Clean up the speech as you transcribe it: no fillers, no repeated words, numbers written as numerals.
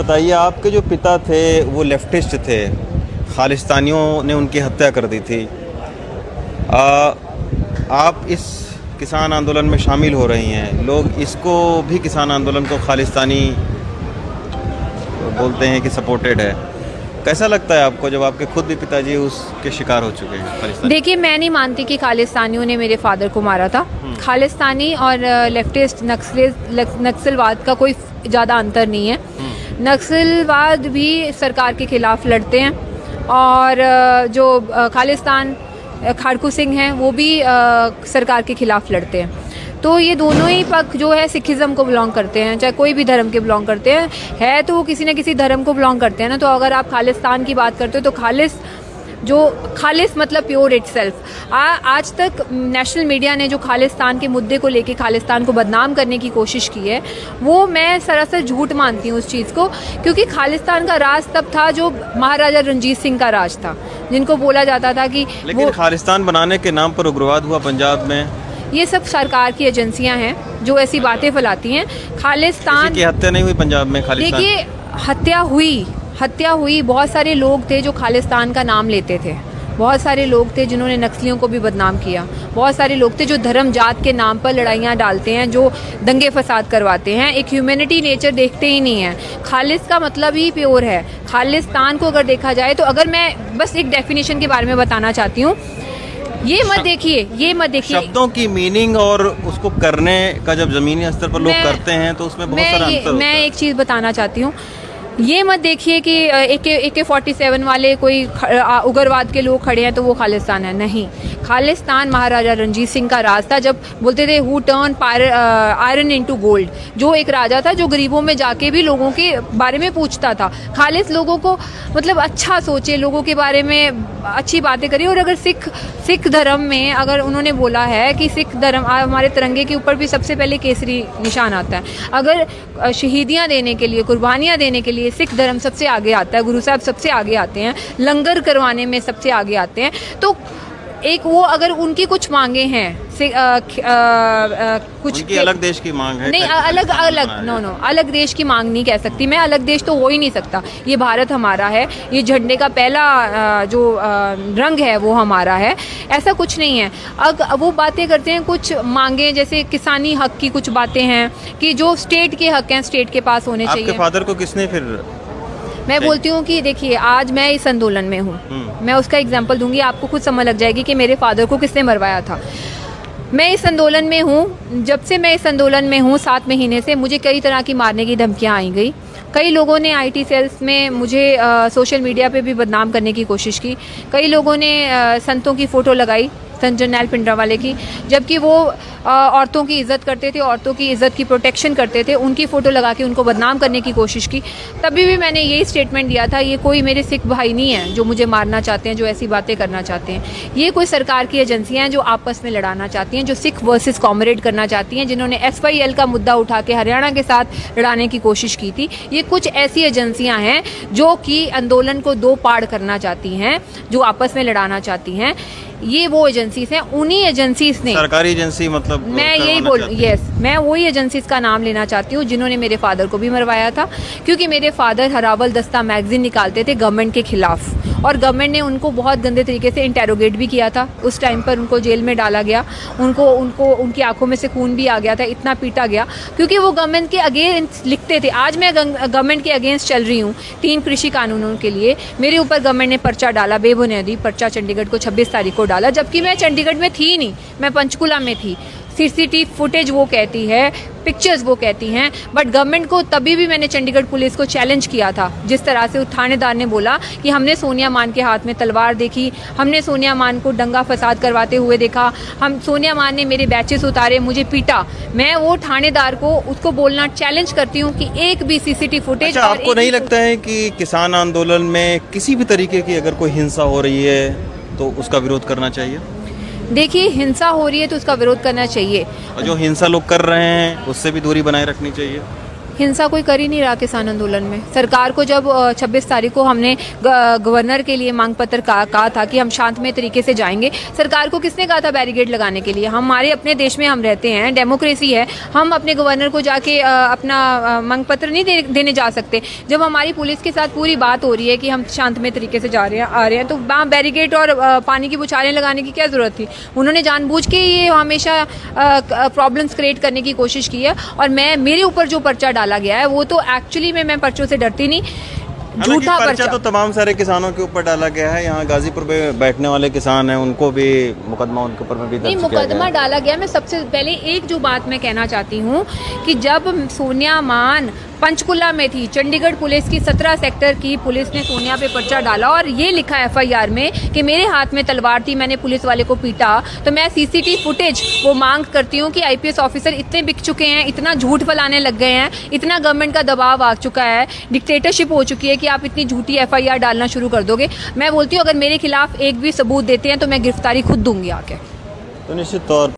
बताइए, आपके जो पिता थे वो लेफ्टिस्ट थे, खालिस्तानियों ने उनकी हत्या कर दी थी। आप इस किसान आंदोलन में शामिल हो रही हैं, लोग इसको भी किसान आंदोलन को खालिस्तानी बोलते हैं कि सपोर्टेड है। कैसा लगता है आपको जब आपके खुद भी पिताजी उसके शिकार हो चुके हैं खालिस्तानी? देखिए, मैं नहीं मानती कि खालिस्तानियों ने मेरे फादर को मारा था। खालिस्तानी और लेफ्टिस्ट नक्सलवाद का कोई ज़्यादा अंतर नहीं है। नक्सलवाद भी सरकार के खिलाफ लड़ते हैं और जो खालिस्तान खाड़कू सिंह हैं वो भी सरकार के खिलाफ लड़ते हैं। तो ये दोनों ही पक्ष जो है सिखिज़्म को बिलोंग करते हैं, चाहे कोई भी धर्म के बिलोंग करते हैं, है तो वो किसी न किसी धर्म को बिलोंग करते हैं ना। तो अगर आप खालिस्तान की बात करते हो तो खालिस मतलब प्योर इटसेल्फ। आज तक नेशनल मीडिया ने जो खालिस्तान के मुद्दे को लेके खालिस्तान को बदनाम करने की कोशिश की है, वो मैं सरासर झूठ मानती हूँ उस चीज़ को, क्योंकि खालिस्तान का राज तब था जो महाराजा रणजीत सिंह का राज था, जिनको बोला जाता था कि लेकिन खालिस्तान बनाने के नाम पर उग्रवाद हुआ पंजाब में। ये सब सरकार की एजेंसियां हैं जो ऐसी बातें फैलाती हैं। खालिस्तान की हत्या नहीं हुई पंजाब में? खालिस्तान देखिए, हत्या हुई। बहुत सारे लोग थे जो खालिस्तान का नाम लेते थे, बहुत सारे लोग थे जिन्होंने नक्सलियों को भी बदनाम किया, बहुत सारे लोग थे जो धर्म जात के नाम पर लड़ाइयाँ डालते हैं, जो दंगे फसाद करवाते हैं। एक ह्यूमैनिटी नेचर देखते ही नहीं है। खालिस का मतलब ही प्योर है। खालिस्तान को अगर देखा जाए तो, अगर मैं बस एक डेफिनेशन के बारे में बताना चाहती हूँ, ये मत देखिए शब्दों की मीनिंग और उसको करने का जब जमीनी स्तर पर लोग करते हैं तो उसमें बहुत सारा अंतर होता है। मैं एक चीज़ बताना चाहती हूँ, ये मत देखिए कि AK-47 वाले कोई उग्रवाद के लोग खड़े हैं तो वो खालिस्तान है। नहीं, खालिस्तान महाराजा रणजीत सिंह का राज था। जब बोलते थे who turn iron into gold, जो एक राजा था जो गरीबों में जाके भी लोगों के बारे में पूछता था। खालिस लोगों को मतलब अच्छा सोचे, लोगों के बारे में अच्छी बातें करी। और अगर सिख धर्म में अगर उन्होंने बोला है कि सिख धर्म, हमारे तिरंगे के ऊपर भी सबसे पहले केसरी निशान आता है। अगर शहीदियाँ देने के लिए, कुर्बानियाँ देने के लिए सिख धर्म सबसे आगे आता है, गुरु साहब सबसे आगे आते हैं, लंगर करवाने में सबसे आगे आते हैं। तो एक वो अगर उनकी कुछ मांगे हैं, कुछ उनकी अलग देश की मांग है, नहीं अलग देश की मांग नहीं कह सकती मैं। अलग देश तो हो ही नहीं सकता। ये भारत हमारा है, ये झंडे का पहला जो रंग है वो हमारा है। ऐसा कुछ नहीं है। अब वो बातें करते हैं, कुछ मांगे जैसे किसानी हक की कुछ बातें हैं कि जो स्टेट के हक हैं स्टेट के पास होने चाहिए। आपके फादर को किसने फिर? मैं बोलती हूँ कि देखिए, आज मैं इस आंदोलन में हूँ, मैं उसका एग्जाम्पल दूंगी, आपको खुद समझ लग जाएगी कि मेरे फादर को किसने मरवाया था। मैं इस आंदोलन में हूँ, जब से मैं इस आंदोलन में हूँ 7 महीने से मुझे कई तरह की मारने की धमकियाँ आई गई। कई लोगों ने IT सेल्स में मुझे सोशल मीडिया पे भी बदनाम करने की कोशिश की। कई लोगों ने संतों की फ़ोटो लगाई, संत जरनैल पिंडरावाले की, जबकि वो औरतों की इज़्ज़त करते थे, औरतों की इज़्ज़त की प्रोटेक्शन करते थे। उनकी फ़ोटो लगा के उनको बदनाम करने की कोशिश की। तभी भी मैंने यही स्टेटमेंट दिया था, ये कोई मेरे सिख भाई नहीं है जो मुझे मारना चाहते हैं, जो ऐसी बातें करना चाहते हैं। ये कोई सरकार की एजेंसियाँ हैं जो आपस में लड़ाना चाहती हैं, जो सिख वर्सेस कॉमरेड करना चाहती हैं, जिन्होंने SYL का मुद्दा उठा के हरियाणा के साथ लड़ाने की कोशिश की थी। ये कुछ ऐसी एजेंसियाँ हैं जो कि आंदोलन को दो पाड़ करना चाहती हैं, जो आपस में लड़ाना चाहती हैं। ये वो एजेंसीज हैं, उन्हीं एजेंसीज ने, सरकारी एजेंसी मतलब, मैं यही बोल, मैं वही एजेंसीज का नाम लेना चाहती हूँ जिन्होंने मेरे फादर को भी मरवाया था। क्योंकि मेरे फादर हरावल दस्ता मैगजीन निकालते थे गवर्नमेंट के खिलाफ, और गवर्नमेंट ने उनको बहुत गंदे तरीके से इंटेरोगेट भी किया था। उस टाइम पर उनको जेल में डाला गया, उनकी आंखों में से खून भी आ गया था, इतना पीटा गया क्योंकि वो गवर्नमेंट के अगेंस्ट लिखते थे। आज मैं गवर्नमेंट के अगेंस्ट चल रही हूँ 3 कृषि कानूनों के लिए। मेरे ऊपर गवर्नमेंट ने पर्चा डाला, बेबुनियादी पर्चा, चंडीगढ़ को 26 तारीख को डाला, जबकि मैं चंडीगढ़ में थी नहीं, मैं पंचकुला में थी। CCTV फुटेज वो कहती है, पिक्चर्स वो कहती हैं, बट गवर्नमेंट को तभी भी मैंने चंडीगढ़ पुलिस को चैलेंज किया था। जिस तरह से थानेदार ने बोला कि हमने सोनिया मान के हाथ में तलवार देखी, हमने सोनिया मान को दंगा फसाद करवाते हुए देखा, सोनिया मान ने मेरे बैचेस उतारे, मुझे पीटा। मैं वो थानेदार को उसको बोलना चैलेंज करती हूँ कि एक भी CCTV फुटेज। अच्छा, आपको नहीं लगता है कि किसान आंदोलन में किसी भी तरीके की अगर कोई हिंसा हो रही है तो उसका विरोध करना चाहिए? देखिए, हिंसा हो रही है तो उसका विरोध करना चाहिए, और जो हिंसा लोग कर रहे हैं उससे भी दूरी बनाए रखनी चाहिए। हिंसा कोई कर ही नहीं रहा किसान आंदोलन में। सरकार को जब 26 तारीख को हमने गवर्नर के लिए मांग पत्र कहा था कि हम शांतमय तरीके से जाएंगे, सरकार को किसने कहा था बैरिकेड लगाने के लिए? हमारे अपने देश में हम रहते हैं, डेमोक्रेसी है, हम अपने गवर्नर को जाके अपना मांग पत्र नहीं देने जा सकते। जब हमारी पुलिस के साथ पूरी बात हो रही है कि हम शांतमय तरीके से आ रहे हैं तो वहाँ बैरिकेड और पानी की बुछारें लगाने की क्या जरूरत थी? उन्होंने जानबूझ के ये हमेशा प्रॉब्लम्स क्रिएट करने की कोशिश की है। और मेरे ऊपर जो पर्चा डाला गया है वो तो एक्चुअली में मैं पर्चों से डरती नहीं, झूठा पर्चा तो तमाम सारे किसानों के ऊपर डाला गया है। यहाँ गाजीपुर में बैठने वाले किसान हैं, उनको भी मुकदमा उनके ऊपर में भी दर्ज नहीं, किया गया है। मुकदमा डाला गया। मैं सबसे पहले एक जो बात मैं कहना चाहती हूँ कि जब सोनिया मान पंचकुला में थी, चंडीगढ़ पुलिस की 17 सेक्टर की पुलिस ने सोनिया पे पर्चा डाला और ये लिखा FIR में कि मेरे हाथ में तलवार थी, मैंने पुलिस वाले को पीटा, तो मैं CCTV फुटेज वो मांग करती हूँ कि IPS ऑफिसर इतने बिक चुके हैं, इतना झूठ फैलाने लग गए हैं, इतना गवर्नमेंट का दबाव आ चुका है, डिक्टेटरशिप हो चुकी है कि आप इतनी झूठी FIR डालना शुरू कर दोगे। मैं बोलती हूँ अगर मेरे खिलाफ एक भी सबूत देते हैं तो मैं गिरफ्तारी खुद दूंगी आके। तो निश्चित तौर